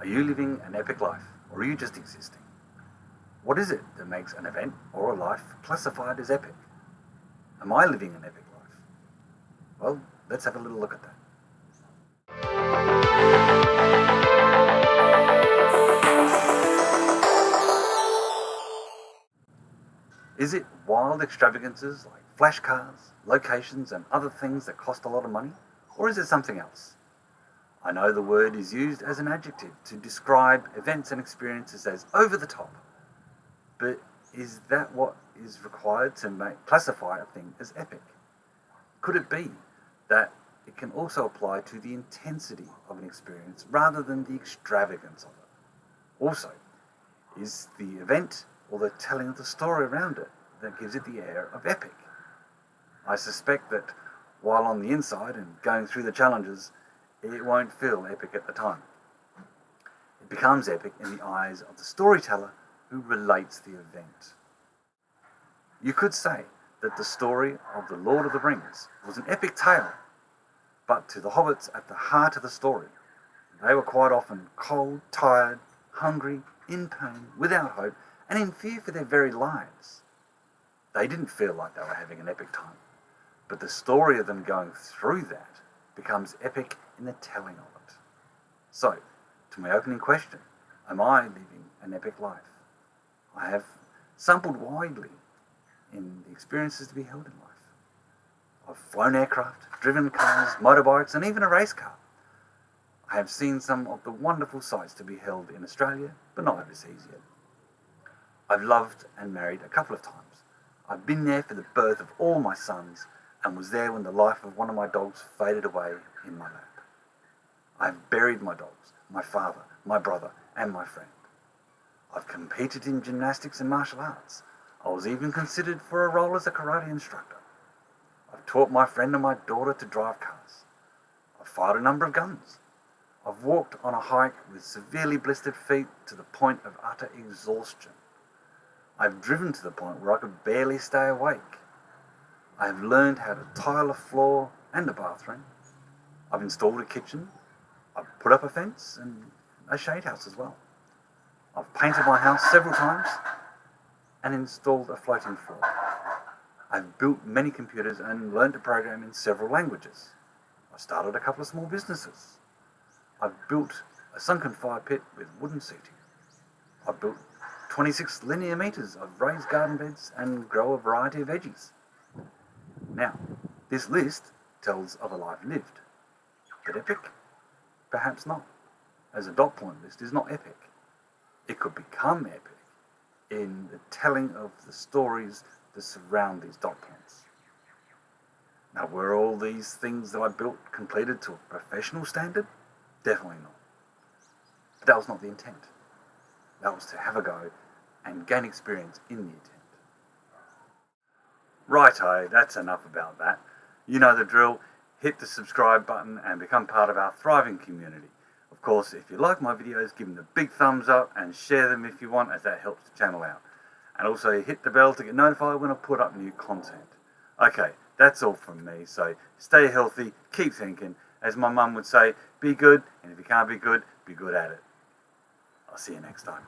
Are you living an epic life, or are you just existing? What is it that makes an event or a life classified as epic? Am I living an epic life? Well, let's have a little look at that. Is it wild extravagances like flash cars, locations and other things that cost a lot of money? Or is it something else? I know the word is used as an adjective to describe events and experiences as over the top. But is that what is required to classify a thing as epic? Could it be that it can also apply to the intensity of an experience rather than the extravagance of it? Also, is the event or the telling of the story around it that gives it the air of epic? I suspect that while on the inside and going through the challenges, it won't feel epic at the time. It becomes epic in the eyes of the storyteller who relates the event. You could say that the story of the Lord of the Rings was an epic tale, but to the hobbits at the heart of the story, they were quite often cold, tired, hungry, in pain, without hope, and in fear for their very lives. They didn't feel like they were having an epic time, but the story of them going through that becomes epic in the telling of it. So, to my opening question, am I living an epic life? I have sampled widely in the experiences to be held in life. I've flown aircraft, driven cars, motorbikes, and even a race car. I have seen some of the wonderful sights to be held in Australia, but not overseas yet. I've loved and married a couple of times. I've been there for the birth of all my sons and was there when the life of one of my dogs faded away in my lap. I've buried my dogs, my father, my brother, and my friend. I've competed in gymnastics and martial arts. I was even considered for a role as a karate instructor. I've taught my friend and my daughter to drive cars. I've fired a number of guns. I've walked on a hike with severely blistered feet to the point of utter exhaustion. I've driven to the point where I could barely stay awake. I have learned how to tile a floor and a bathroom. I've installed a kitchen. I've put up a fence and a shade house as well. I've painted my house several times and installed a floating floor. I've built many computers and learned to program in several languages. I've started a couple of small businesses. I've built a sunken fire pit with wooden seating. I've built 26 linear meters of raised garden beds and grow a variety of veggies. Now, this list tells of a life lived. But epic? Perhaps not, as a dot point list is not epic. It could become epic in the telling of the stories that surround these dot points. Now, were all these things that I built completed to a professional standard? Definitely not. But that was not the intent. That was to have a go and gain experience in the intent. Righto, that's enough about that. You know the drill. Hit the subscribe button and become part of our thriving community. Of course, if you like my videos, give them the big thumbs up and share them if you want, as that helps the channel out. And also hit the bell to get notified when I put up new content. Okay, that's all from me, so stay healthy, keep thinking. As my mum would say, be good, and if you can't be good at it. I'll see you next time.